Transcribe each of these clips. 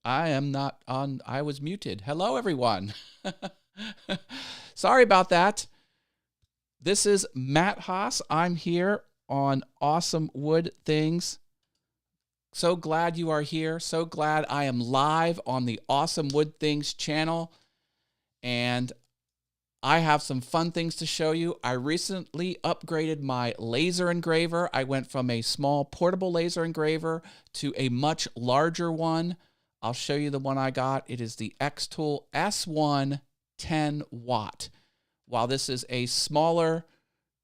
I am not on. I was muted. Hello, everyone. Sorry about that. This is Matt Haas. I'm here on Awesome Wood Things. So glad you are here. So glad I am live on the Awesome Wood Things channel. And I have some fun things to show you. I recently upgraded my laser engraver. I went from a small portable laser engraver to a much larger one. I'll show you the one I got. It is the X-Tool S1 10 watt. While this is a smaller,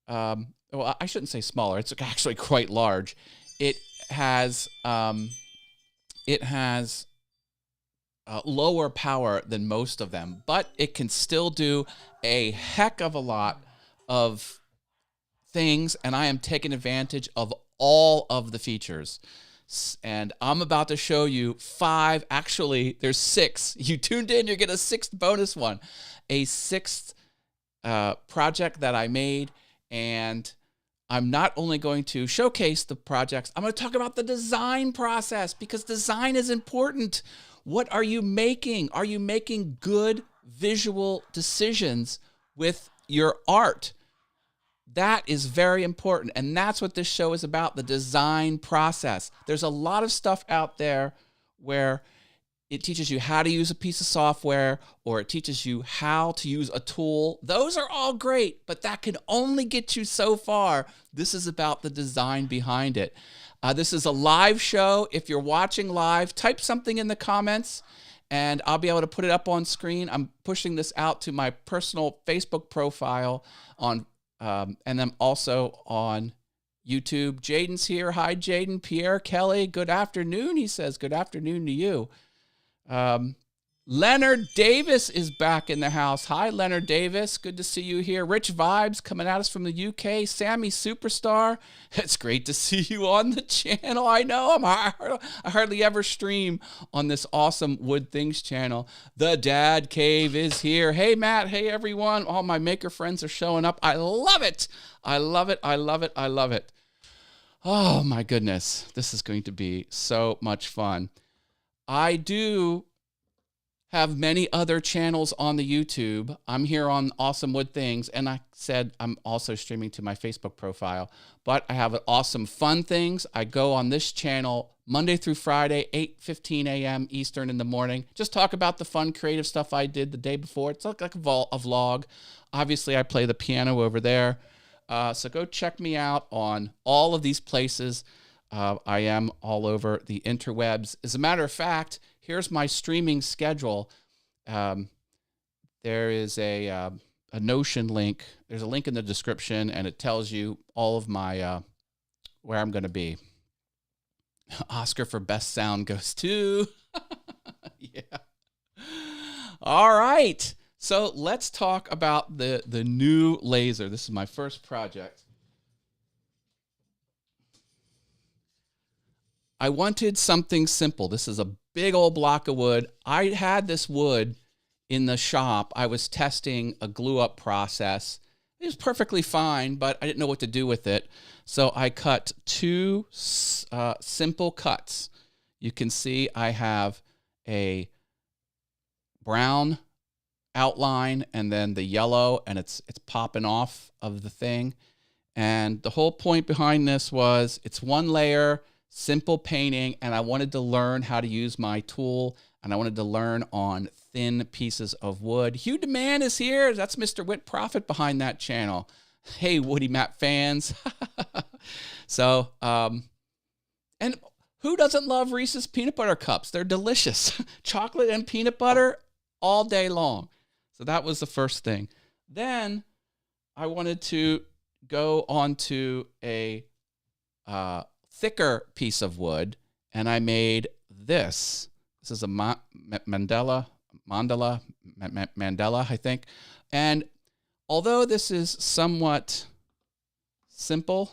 well, I shouldn't say smaller. It's actually quite large. It has lower power than most of them, but it can still do a heck of a lot of things, and I am taking advantage of all of the features. And I'm about to show you 5, actually there's 6. You tuned in, you get a 6th bonus one. A 6th project that I made, and I'm not only going to showcase the projects, I'm going to talk about the design process, because design is important. What are you making? Are you making good visual decisions with your art? That is very important, and that's what this show is about, the design process. There's a lot of stuff out there where it teaches you how to use a piece of software, or it teaches you how to use a tool. Those are all great, but that can only get you so far. This is about the design behind it. This is a live show. If you're watching live, type something in the comments, and I'll be able to put it up on screen. I'm pushing this out to my personal Facebook profile on and then also on YouTube. Jaden's here. Hi, Jaden. Pierre Kelly, good afternoon. He says, good afternoon to you. Leonard Davis is back in the house. Hi, Leonard Davis. Good to see you here. Rich Vibes coming at us from the UK. Sammy Superstar. It's great to see you on the channel. I know. I hardly ever stream on this Awesome Wood Things channel. The Dad Cave is here. Hey, Matt. Hey, everyone. All my maker friends are showing up. I love it. I love it. I love it. I love it. Oh, my goodness. This is going to be so much fun. I do have many other channels on the YouTube. I'm here on Awesome Wood Things, and I said I'm also streaming to my Facebook profile, but I have Awesome Fun Things. I go on this channel Monday through Friday, 8:15 a.m. Eastern in the morning. Just talk about the fun, creative stuff I did the day before. It's like a vlog. Obviously, I play the piano over there. So go check me out on all of these places. I am all over the interwebs. As a matter of fact, here's my streaming schedule. There is a Notion link. There's a link in the description, and it tells you all of my where I'm going to be. Oscar for best sound goes to. Yeah. All right. So let's talk about the new laser. This is my first project. I wanted something simple. This is a big old block of wood. I had this wood in the shop. I was testing a glue up process. It was perfectly fine, but I didn't know what to do with it. So I cut 2 simple cuts. You can see I have a brown outline and then the yellow, and it's popping off of the thing. And the whole point behind this was it's one layer, simple painting, and I wanted to learn how to use my tool, and I wanted to learn on thin pieces of wood. Hugh DeMann is here. That's Mr. Whit Profit behind that channel. Hey, Woody Map fans. So, and who doesn't love Reese's peanut butter cups? They're delicious. Chocolate and peanut butter all day long. So that was the first thing. Then I wanted to go onto a thicker piece of wood, and I made this. This is a mandala, I think. And although this is somewhat simple,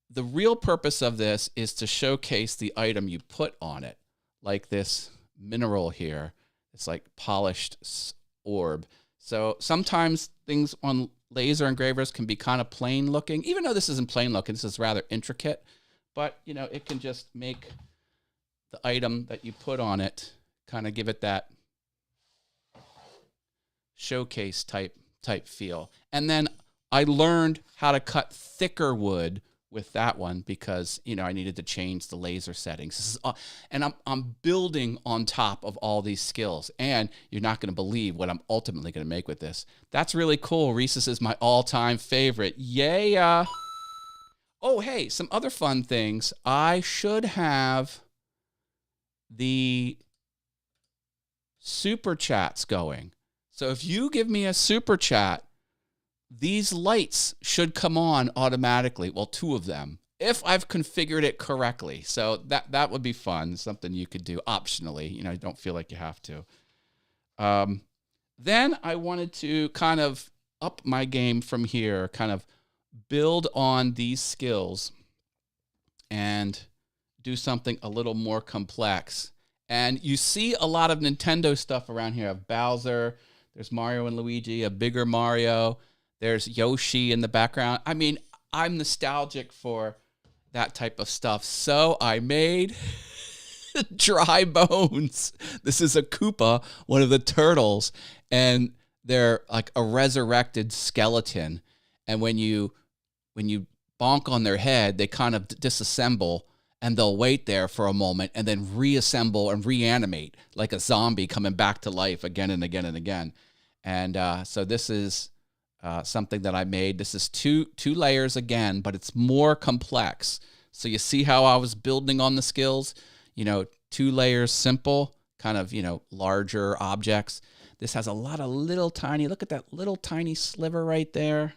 the real purpose of this is to showcase the item you put on it, like this mineral here. It's like polished orb. So sometimes things on laser engravers can be kind of plain looking, even though this isn't plain looking. This is rather intricate, but you know, it can just make the item that you put on it, kind of give it that showcase type feel. And then I learned how to cut thicker wood with that one because, you know, I needed to change the laser settings. This is, and I'm building on top of all these skills. And you're not going to believe what I'm ultimately going to make with this. That's really cool. Reese's is my all-time favorite. Yeah. Oh, hey, some other fun things. I should have the super chats going. So if you give me a super chat, these lights should come on automatically. Well, 2 of them, if I've configured it correctly. So that would be fun. Something you could do optionally. You know, you don't feel like you have to. Then I wanted to kind of up my game from here, kind of build on these skills and do something a little more complex. And you see a lot of Nintendo stuff around here. I have Bowser, there's Mario and Luigi, a bigger Mario, there's Yoshi in the background. I mean, I'm nostalgic for that type of stuff. So I made Dry Bones. This is a Koopa, one of the turtles, and they're like a resurrected skeleton. And when you bonk on their head, they kind of disassemble, and they'll wait there for a moment and then reassemble and reanimate like a zombie coming back to life again and again and again. And so this is something that I made. This is two layers again, but it's more complex. So you see how I was building on the skills? You know, 2 layers, simple, kind of, you know, larger objects. This has a lot of little tiny, look at that little tiny sliver right there.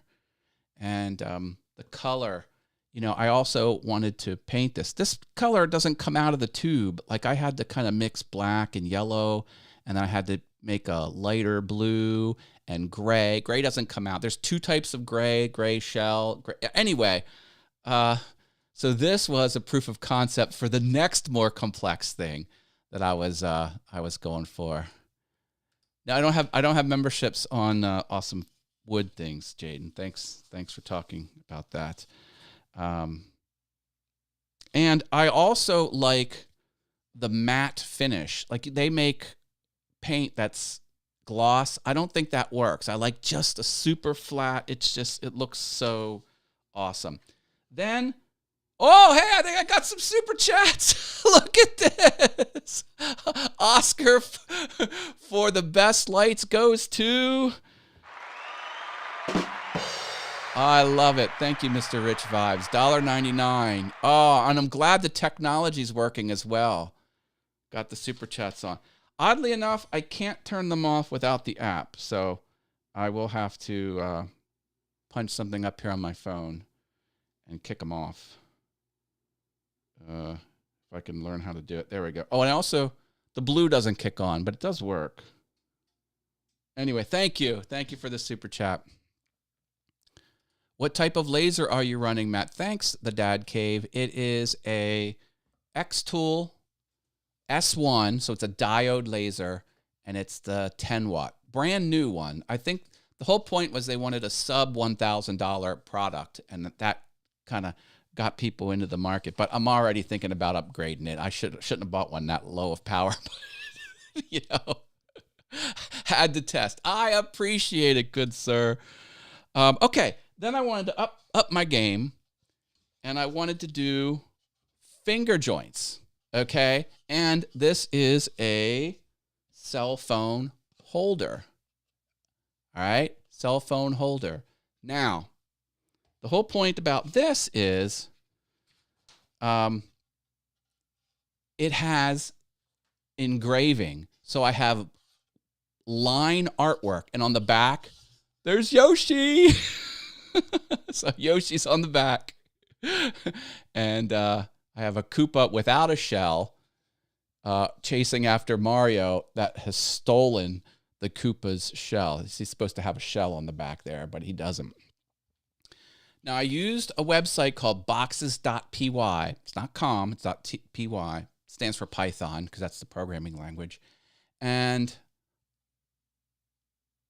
And the color, you know, I also wanted to paint this. This color doesn't come out of the tube. Like I had to kind of mix black and yellow, and I had to make a lighter blue and gray. Gray doesn't come out. There's 2 types of gray shell. Gray. Anyway, so this was a proof of concept for the next more complex thing that I was going for. Now I don't have memberships on Awesome Wood things, Jaden. Thanks for talking about that. And I also like the matte finish. Like they make paint that's gloss. I don't think that works. I like just a super flat. It looks so awesome. Then, oh, hey, I think I got some super chats. Look at this. Oscar for the best lights goes to... I love it. Thank you, Mr. Rich Vibes. $1.99. Oh, and I'm glad the technology's working as well. Got the super chats on. Oddly enough, I can't turn them off without the app, so I will have to punch something up here on my phone and kick them off. If I can learn how to do it. There we go. Oh, and also, the blue doesn't kick on, but it does work. Anyway, thank you. Thank you for the super chat. What type of laser are you running, Matt? Thanks, the Dad Cave. It is a X-Tool S1, so it's a diode laser, and it's the 10-watt. Brand new one. I think the whole point was they wanted a sub $1,000 product, and that kind of got people into the market. But I'm already thinking about upgrading it. I shouldn't have bought one that low of power. But, you know, had to test. I appreciate it, good sir. Okay. Then I wanted to up my game, and I wanted to do finger joints, okay? And this is a cell phone holder, all right? Cell phone holder. Now, the whole point about this is it has engraving. So I have line artwork, and on the back, there's Yoshi. So Yoshi's on the back. And I have a Koopa without a shell chasing after Mario that has stolen the Koopa's shell. He's supposed to have a shell on the back there, but he doesn't. Now, I used a website called boxes.py. It's not .com, it's .py. It stands for Python because that's the programming language. And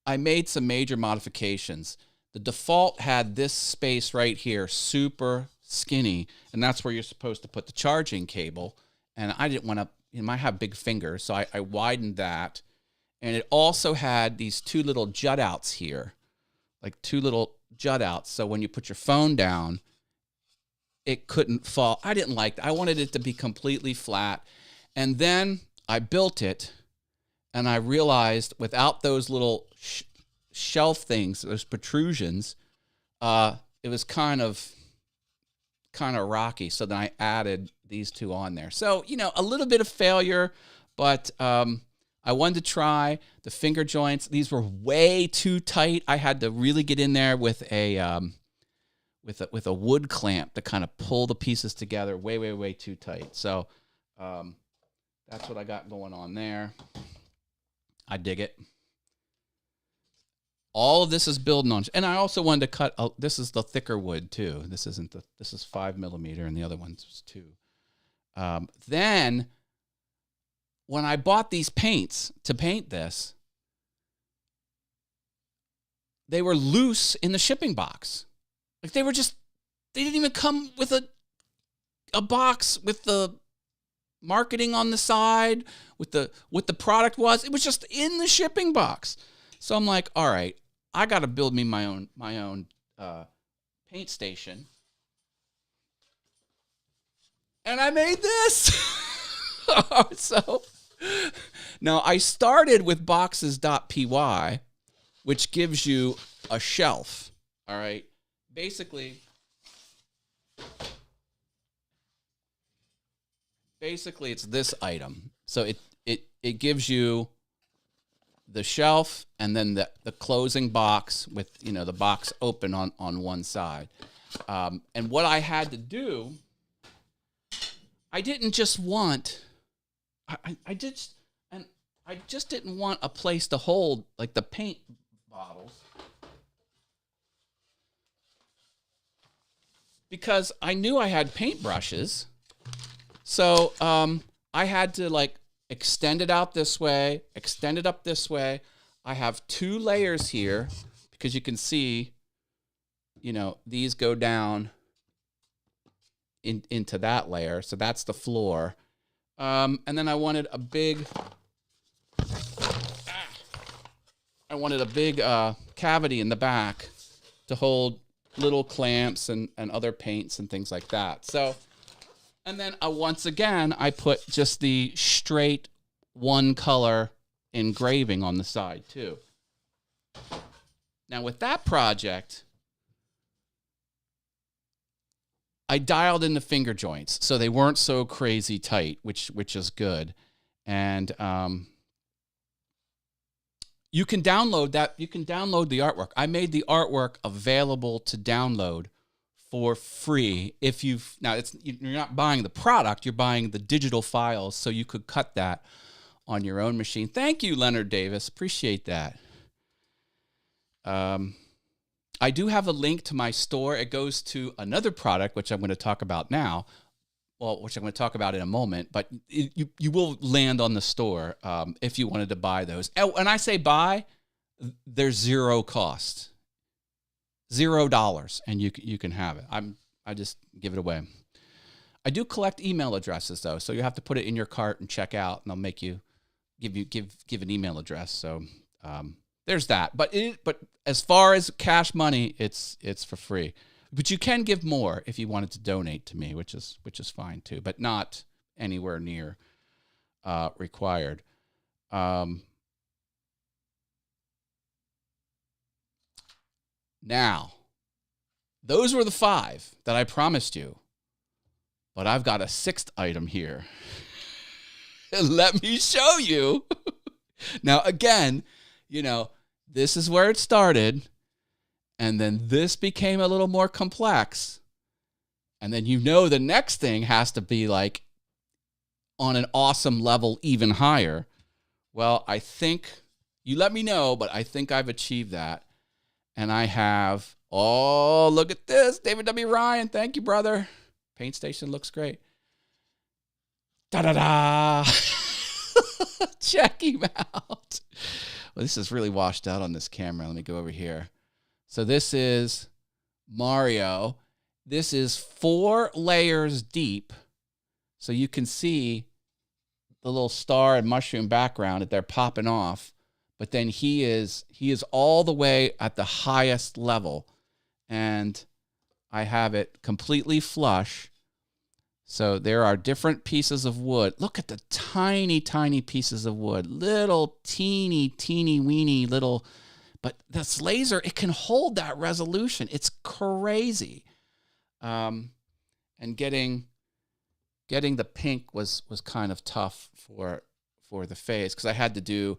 I made some major modifications. The default had this space right here, super skinny, and that's where you're supposed to put the charging cable. And I didn't want to you might have big fingers, so I widened that. And it also had these two little jut outs here, like two little jut outs. So when you put your phone down, it couldn't fall. I didn't like that. I wanted it to be completely flat. And then I built it, and I realized without those little shelf things, those protrusions, it was kind of rocky. So then I added these two on there. So, a little bit of failure, but I wanted to try the finger joints. These were way too tight. I had to really get in there with a wood clamp to kind of pull the pieces together. Way too tight. So that's what I got going on there. I dig it. All of this is building on, and I also wanted to cut. This is the thicker wood too. This is 5mm, and the other one's 2. Then when I bought these paints to paint this, they were loose in the shipping box. Like they didn't even come with a box with the marketing on the side, with what the product was. It was just in the shipping box. So I'm like, all right, I got to build me my own paint station. And I made this. So now I started with boxes.py, which gives you a shelf. All right. Basically it's this item. So it gives you the shelf and then the closing box with, the box open on one side. And what I had to do, I didn't just want, I just didn't want a place to hold like the paint bottles, because I knew I had paintbrushes. So I had to like extend it out this way, extend it up this way. I have 2 layers here because you can see, these go down into that layer. So that's the floor. And then I wanted a big cavity in the back to hold little clamps and other paints and things like that. So, and then once again, I put just the straight one color engraving on the side too. Now with that project, I dialed in the finger joints so they weren't so crazy tight, which is good. And you can download that. You can download the artwork. I made the artwork available to download for free. You're not buying the product, you're buying the digital files, so you could cut that on your own machine. Thank you, Leonard Davis. Appreciate that. I do have a link to my store. It goes to another product, which I'm going to talk about now. Well, which I'm going to talk about in a moment, but you will land on the store if you wanted to buy those. And when I say buy, there's zero cost. $0, and you can have it. I just give it away. I do collect email addresses though, so you have to put it in your cart and check out, and they'll make you give an email address. So there's that. But as far as cash money, it's for free. But you can give more if you wanted to donate to me, which is fine too, but not anywhere near required. Now, those were the 5 that I promised you, but I've got a 6th item here. Let me show you. Now, again, this is where it started, and then this became a little more complex, and then the next thing has to be like on an awesome level even higher. Well, I think, you let me know, but I think I've achieved that. And I have, look at this. David W. Ryan. Thank you, brother. Paint station looks great. Da-da-da. Check him out. Well, this is really washed out on this camera. Let me go over here. So this is Mario. This is 4 layers deep. So you can see the little star and mushroom background that they're popping off, but then he is all the way at the highest level, and I have it completely flush. So there are different pieces of wood. Look at the tiny, tiny pieces of wood, little teeny, teeny, weeny little, but this laser, it can hold that resolution. It's crazy. And getting the pink was kind of tough for the face, because I had to do,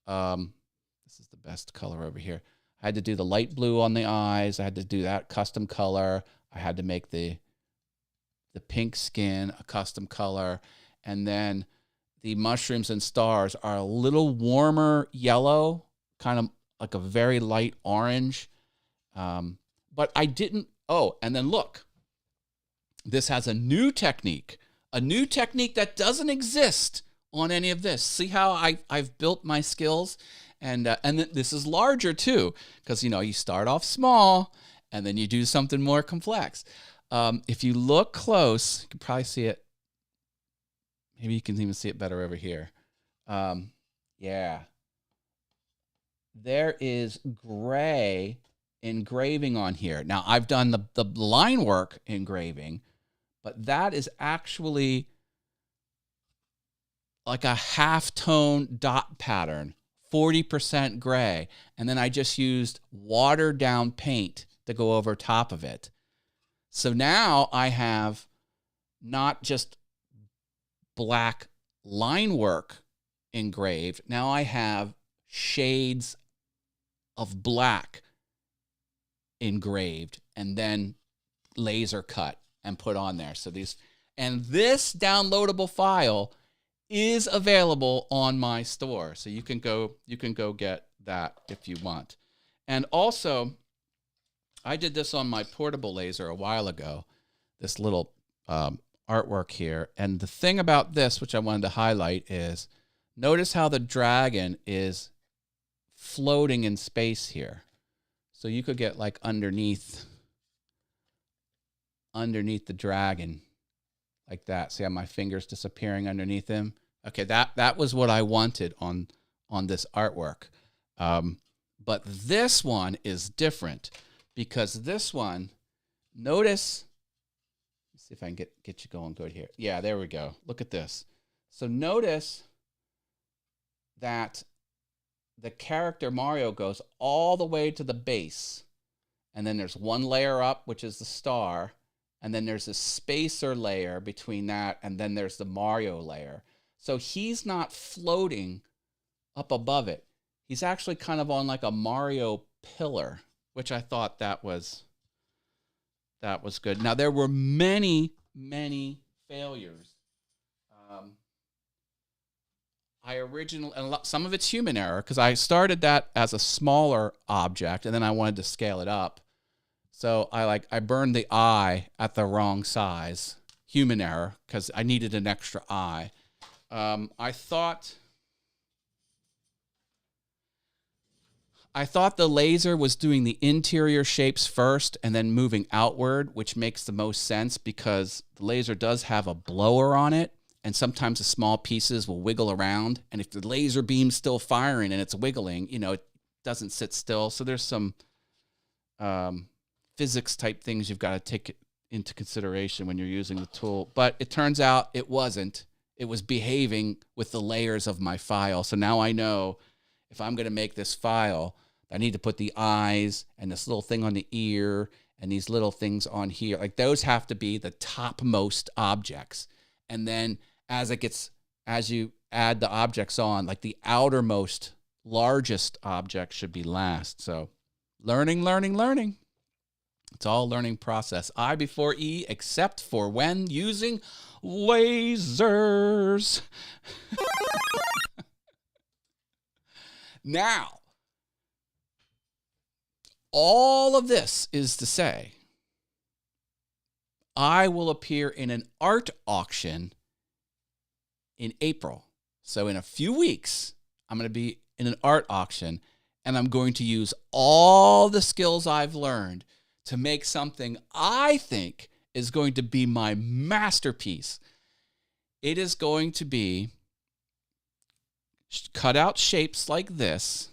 this is the best color over here. I had to do the light blue on the eyes. I had to do that custom color. I had to make the pink skin a custom color. And then the mushrooms and stars are a little warmer yellow, kind of like a very light orange. But I didn't, and then look, this has a new technique that doesn't exist on any of this. See how I've built my skills? And this is larger too, because, you start off small and then you do something more complex. If you look close, you can probably see it. Maybe you can even see it better over here. Yeah. There is gray engraving on here. Now, I've done the line work engraving, but that is actually like a half-tone dot pattern, 40% gray. And then I just used watered-down paint to go over top of it. So now I have not just black line work engraved. Now I have shades of black engraved and then laser cut and put on there. So this downloadable file is available on my store. So you can go get that if you want. And also, I did this on my portable laser a while ago, this little artwork here. And the thing about this, which I wanted to highlight, is notice how the dragon is floating in space here. So you could get like underneath the dragon like that. See how my finger's disappearing underneath him? Okay, that was what I wanted on this artwork. But this one is different, because this one, notice, let's see if I can get you going good here. Yeah, there we go. Look at this. So notice that the character Mario goes all the way to the base, and then there's one layer up, which is the star, and then there's a spacer layer between that, and then there's the Mario layer. So he's not floating up above it. He's actually kind of on like a Mario pillar, which I thought that was good. Now, there were many, many failures. And some of it's human error, because I started that as a smaller object, and then I wanted to scale it up. So I burned the eye at the wrong size. Human error, because I needed an extra eye. I thought the laser was doing the interior shapes first and then moving outward, which makes the most sense because the laser does have a blower on it, and sometimes the small pieces will wiggle around. And if the laser beam's still firing and it's wiggling, it doesn't sit still. So there's some physics type things you've got to take into consideration when you're using the tool. But it turns out it wasn't. It was behaving with the layers of my file. So now I know if I'm going to make this file, I need to put the eyes and this little thing on the ear and these little things on here. Like those have to be the topmost objects. And then as you add the objects on, like the outermost, largest object should be last. So learning. It's all a learning process. I before E, except for when using lasers. Now, all of this is to say, I will appear in an art auction in April. So in a few weeks, I'm going to be in an art auction, and I'm going to use all the skills I've learned to make something I think is going to be my masterpiece. It is going to be cut out shapes like this,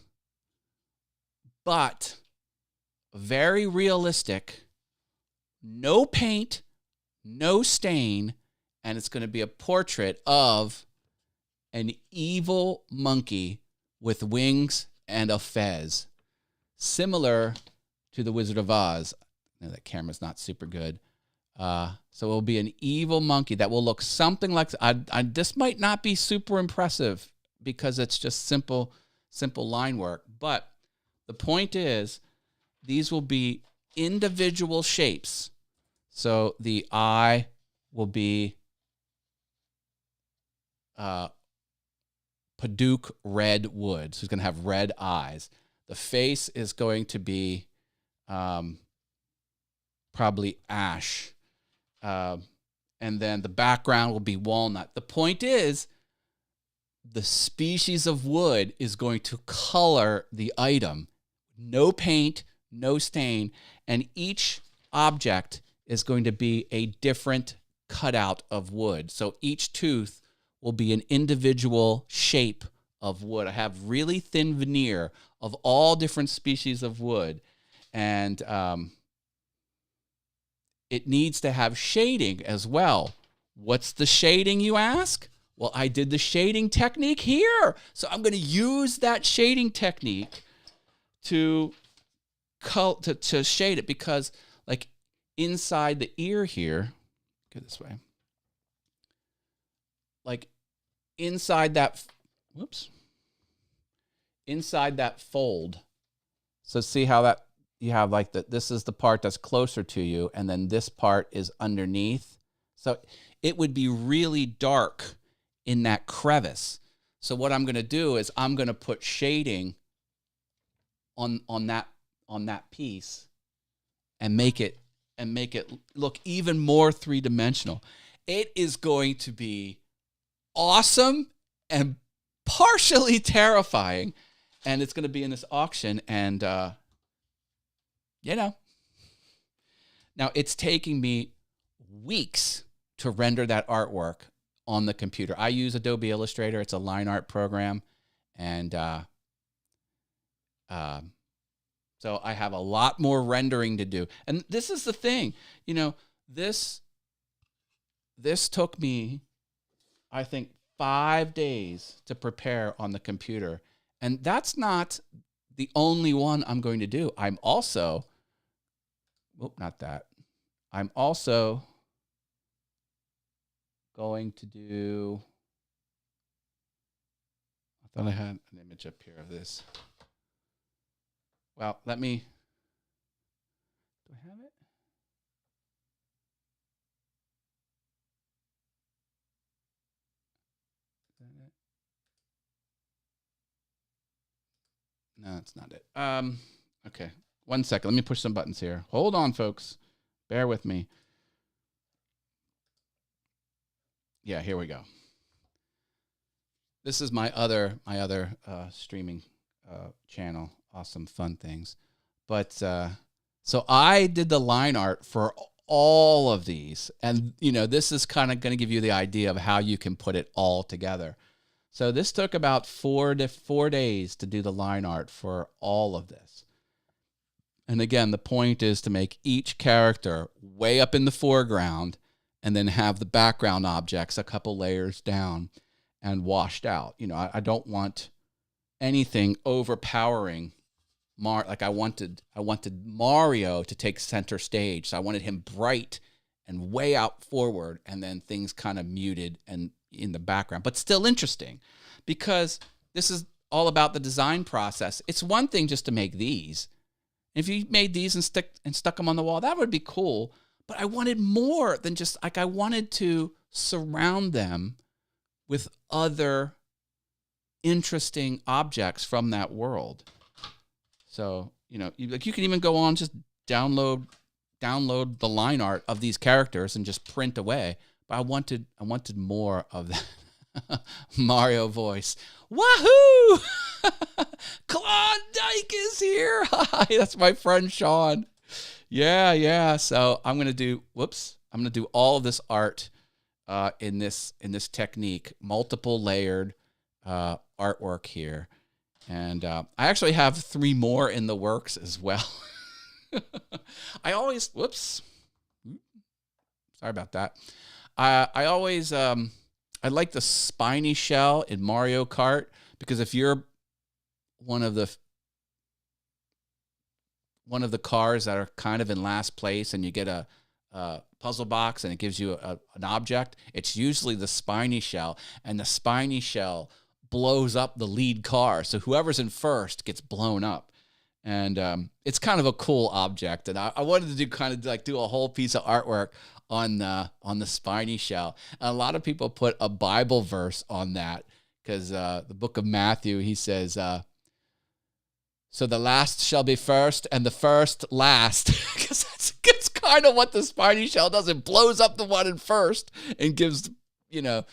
but very realistic, no paint, no stain, and it's going to be a portrait of an evil monkey with wings and a fez, similar to the Wizard of Oz. I know that camera's not super good. So it'll be an evil monkey that will look something like, this might not be super impressive because it's just simple line work. But the point is, these will be individual shapes. So the eye will be Paduke red wood. So he's going to have red eyes. The face is going to be probably ash. And then the background will be walnut. The point is, the species of wood is going to color the item. No paint, no stain, and each object is going to be a different cutout of wood. So each tooth will be an individual shape of wood. I have really thin veneer of all different species of wood, and it needs to have shading as well. What's the shading, you ask? Well, I did the shading technique here. So I'm going to use that shading technique to shade it, because like inside the ear here, go this way, like inside that fold. So see how that you have like this is the part that's closer to you, and then this part is underneath. So it would be really dark in that crevice. So what I'm going to do is I'm going to put shading on that piece and make it look even more three-dimensional. It is going to be awesome and partially terrifying, and it's going to be in this auction. And now it's taking me weeks to render that artwork on the computer. I use Adobe Illustrator. It's a line art program, and so I have a lot more rendering to do. And this is the thing, this took me, I think, 5 days to prepare on the computer. And that's not the only one I'm going to do. I'm also going to do, I thought I had an image up here of this. Well, do I have it? Is that it? No, it's not it. Okay. 1 second. Let me push some buttons here. Hold on, folks. Bear with me. Yeah, here we go. This is my other streaming channel, Awesome Fun Things. But so I did the line art for all of these, and this is kind of going to give you the idea of how you can put it all together. So this took about 4 days to do the line art for all of this. And again, the point is to make each character way up in the foreground, and then have the background objects a couple layers down and washed out. I don't want anything overpowering. I wanted Mario to take center stage. So I wanted him bright and way out forward, and then things kind of muted and in the background, but still interesting, because this is all about the design process. It's one thing just to make these. If you made these and stuck them on the wall, that would be cool. But I wanted more than just, I wanted to surround them with other interesting objects from that world. So, you can even go on, just download the line art of these characters and just print away. But I wanted more of that Mario voice. Wahoo! Klondike is here. Hi, that's my friend Sean. Yeah. So I'm gonna do all of this art in this technique, multiple layered, artwork here. And I actually have 3 more in the works as well. Whoops. Sorry about that. I always, I like the spiny shell in Mario Kart, because if you're one of the cars that are kind of in last place and you get a puzzle box and it gives you an object, it's usually the spiny shell, and the spiny shell blows up the lead car. So whoever's in first gets blown up. And it's kind of a cool object. And I wanted to do a whole piece of artwork on the spiny shell. And a lot of people put a Bible verse on that, because the book of Matthew, he says, so the last shall be first and the first last. Because that's kind of what the spiny shell does. It blows up the one in first and gives, the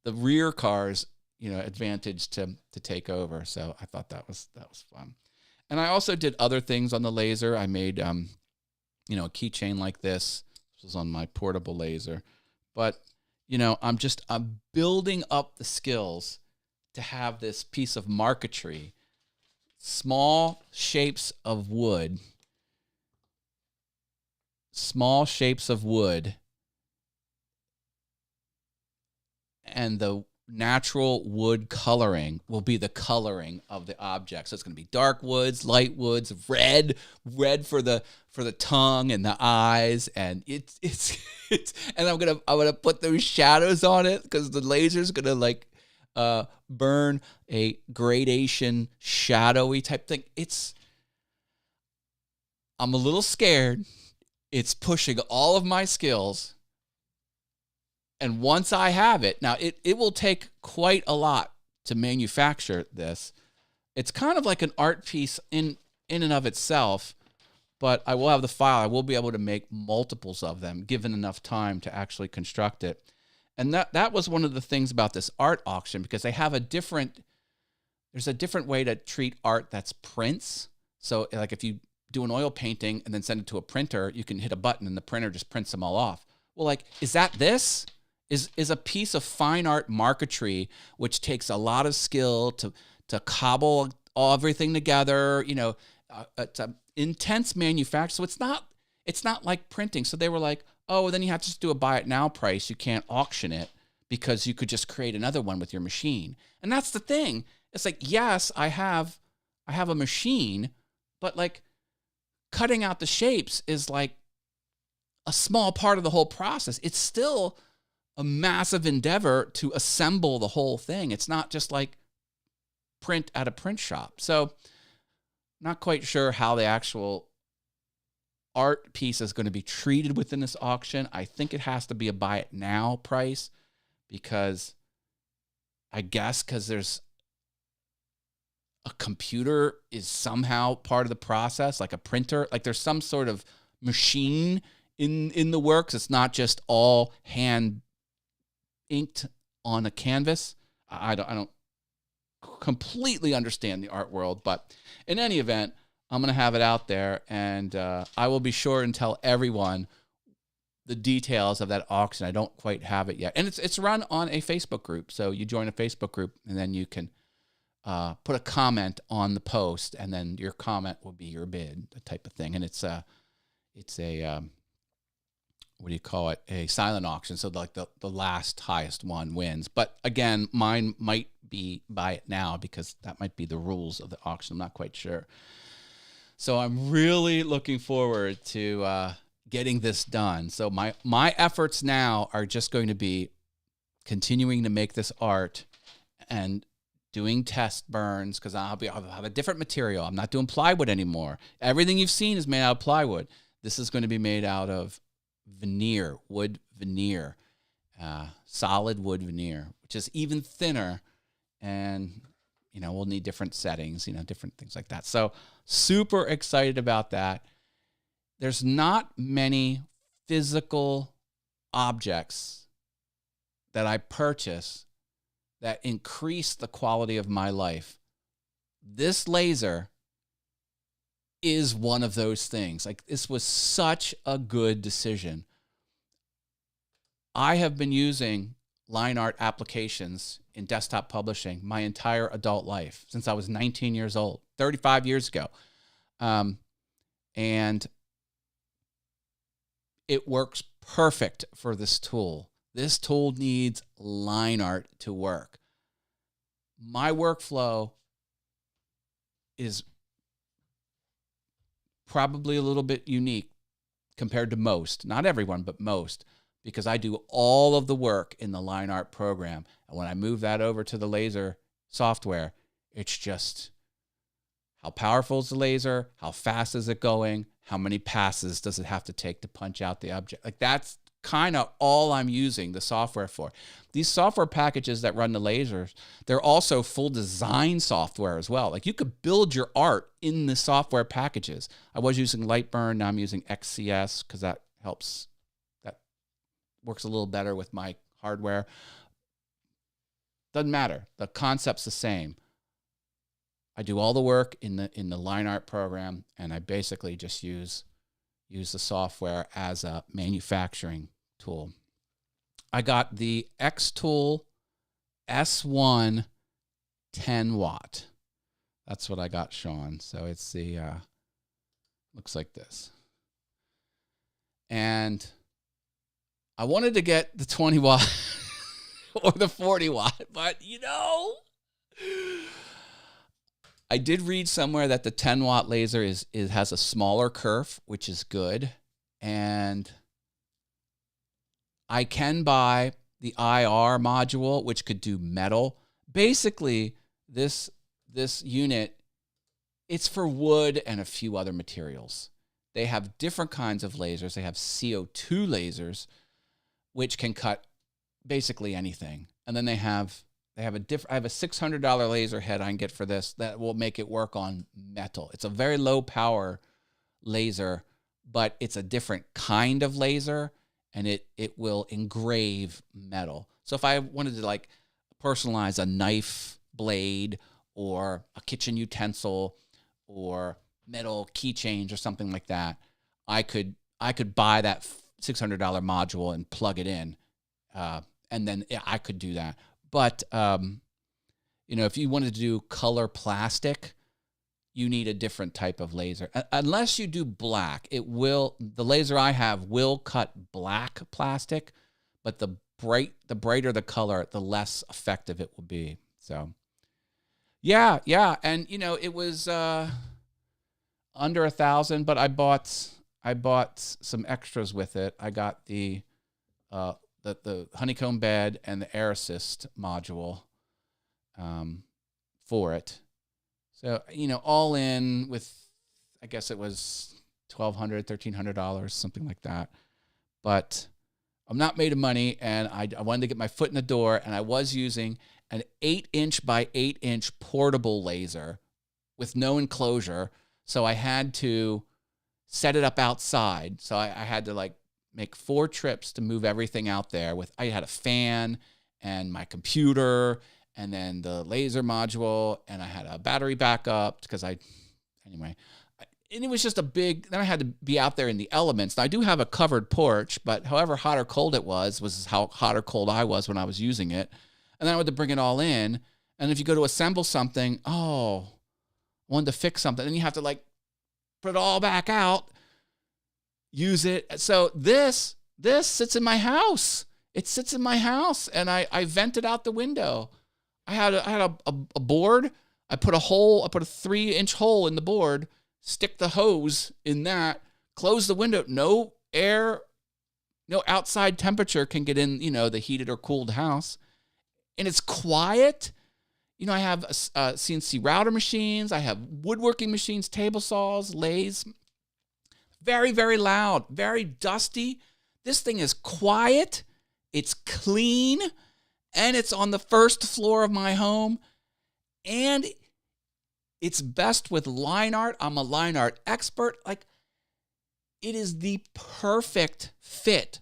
rear cars, advantage to take over. So I thought that was fun. And I also did other things on the laser. I made, a keychain like this. This was on my portable laser. But, I'm building up the skills to have this piece of marquetry, small shapes of wood, and the natural wood coloring will be the coloring of the object. So it's going to be dark woods, light woods, red for the tongue and the eyes, and it's and I'm gonna put those shadows on it, because the laser's gonna burn a gradation shadowy type thing. I'm a little scared. It's pushing all of my skills. And once I have it, now it will take quite a lot to manufacture this. It's kind of like an art piece in and of itself, but I will have the file. I will be able to make multiples of them, given enough time to actually construct it. And that was one of the things about this art auction, because they have there's a different way to treat art that's prints. So like if you do an oil painting and then send it to a printer, you can hit a button and the printer just prints them all off. Well, like, is that this? Is a piece of fine art marquetry, which takes a lot of skill to cobble everything together. It's an intense manufacture. So it's not like printing. So they were like, oh, then you have to just do a buy it now price. You can't auction it, because you could just create another one with your machine. And that's the thing. It's like, yes, I have a machine, but like cutting out the shapes is like a small part of the whole process. It's still a massive endeavor to assemble the whole thing. It's not just like print at a print shop. So not quite sure how the actual art piece is going to be treated within this auction. I think it has to be a buy it now price, because there's a computer is somehow part of the process, like a printer, like there's some sort of machine in the works. It's not just all hand inked on a canvas. I don't completely understand the art world, but in any event, I'm going to have it out there, and I will be sure and tell everyone the details of that auction. I don't quite have it yet. And it's run on a Facebook group. So you join a Facebook group, and then you can put a comment on the post, and then your comment will be your bid, the type of thing. And it's a what do you call it? A silent auction. So like the last highest one wins. But again, mine might be buy it now, because that might be the rules of the auction. I'm not quite sure. So I'm really looking forward to getting this done. So my efforts now are just going to be continuing to make this art and doing test burns, because I'll have a different material. I'm not doing plywood anymore. Everything you've seen is made out of plywood. This is going to be made out of veneer, wood veneer, solid wood veneer, which is even thinner, and we'll need different settings, different things like that. So super excited about that. There's not many physical objects that I purchase that increase the quality of my life. This laser is one of those things. Like, this was such a good decision. I have been using line art applications in desktop publishing my entire adult life since I was 19 years old, 35 years ago. And it works perfect for this tool. This tool needs line art to work. My workflow is probably a little bit unique compared to most, not everyone, but most, because I do all of the work in the line art program. And when I move that over to the laser software, it's just how powerful is the laser? How fast is it going? How many passes does it have to take to punch out the object? Like, that's kind of all I'm using the software for. These software packages that run the lasers, they're also full design software as well. Like, you could build your art in the software packages. I was using Lightburn, now I'm using XCS because that helps. That works a little better with my hardware. Doesn't matter. The concept's the same. I do all the work in the line art program, and I basically just use the software as a manufacturing tool. I got the X-Tool S1 10 watt. That's what I got, Sean. So it's the, looks like this. And I wanted to get the 20 watt or the 40 watt, but I did read somewhere that the 10 watt laser has a smaller kerf, which is good. And I can buy the IR module, which could do metal. Basically, this unit, it's for wood and a few other materials. They have different kinds of lasers. They have CO2 lasers, which can cut basically anything. And then I have a $600 laser head I can get for this that will make it work on metal. It's a very low power laser, but it's a different kind of laser, and it will engrave metal. So if I wanted to like personalize a knife blade or a kitchen utensil or metal keychains or something like that, I could buy that $600 module and plug it in, and then I could do that. But, if you wanted to do color plastic, you need a different type of laser. Unless you do black, the laser I have will cut black plastic, but the brighter the color, the less effective it will be. So, yeah. And, it was under $1,000, but I bought some extras with it. I got the honeycomb bed and the air assist module for it. So, all in with, I guess it was $1,200, $1,300, something like that. But I'm not made of money, and I wanted to get my foot in the door, and I was using an 8-inch by 8-inch portable laser with no enclosure. So I had to set it up outside. So I had to make 4 trips to move everything out there. I had a fan and my computer and then the laser module, and I had a battery backup and it was just then I had to be out there in the elements. Now I do have a covered porch, but however hot or cold it was how hot or cold I was when I was using it. And then I had to bring it all in. And if you go to assemble something, I wanted to fix something, then you have to put it all back out, use it. So this sits in my house. It sits in my house, and I vent it out the window. I had a board. I put a 3-inch hole in the board, stick the hose in that, close the window. No air, no outside temperature can get in, the heated or cooled house. And it's quiet. I have CNC router machines. I have woodworking machines, table saws, lathes. Very, very loud, very dusty. This thing is quiet. It's clean. And it's on the first floor of my home. And it's best with line art. I'm a line art expert. It is the perfect fit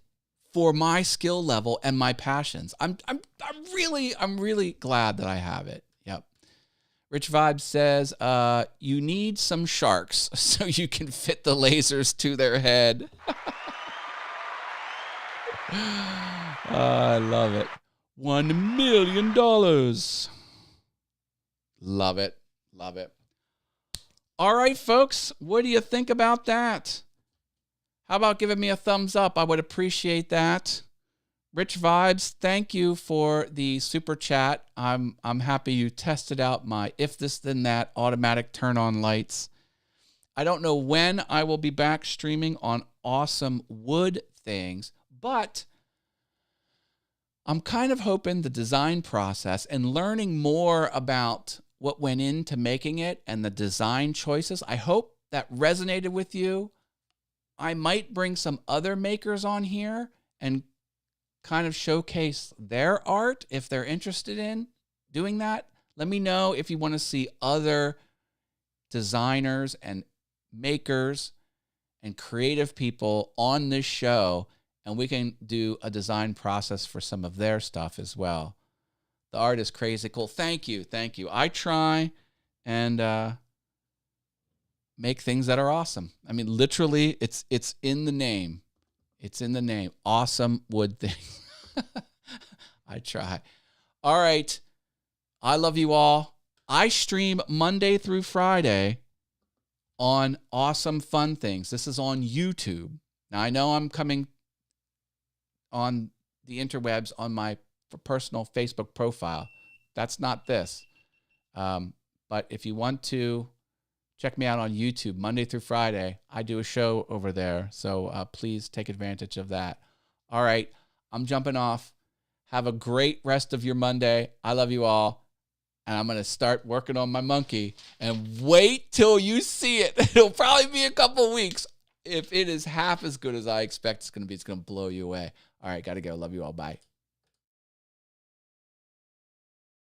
for my skill level and my passions. I'm really glad that I have it. Yep. Rich Vibe says, you need some sharks so you can fit the lasers to their head. I love it. $1 million. Love it. Love it. All right, folks, what do you think about that? How about giving me a thumbs up? I would appreciate that. Rich Vibes, thank you for the super chat. I'm happy you tested out my if this then that automatic turn on lights. I don't know when I will be back streaming on awesome wood things, but I'm kind of hoping the design process and learning more about what went into making it and the design choices, I hope that resonated with you. I might bring some other makers on here and kind of showcase their art if they're interested in doing that. Let me know if you want to see other designers and makers and creative people on this show, and we can do a design process for some of their stuff as well. The art is crazy cool. Thank you. Thank you. I try and make things that are awesome. I mean, literally, it's in the name. It's in the name. Awesome wood thing. I try. All right. I love you all. I stream Monday through Friday on Awesome Fun Things. This is on YouTube. Now, I know I'm coming on the interwebs on my personal Facebook profile. That's not this. But if you want to check me out on YouTube Monday through Friday, I do a show over there. So please take advantage of that. All right. I'm jumping off. Have a great rest of your Monday. I love you all. And I'm going to start working on my monkey. And wait till you see it. It'll probably be a couple weeks. If it is half as good as I expect it's going to be, it's going to blow you away. All right. Got to go. Love you all. Bye.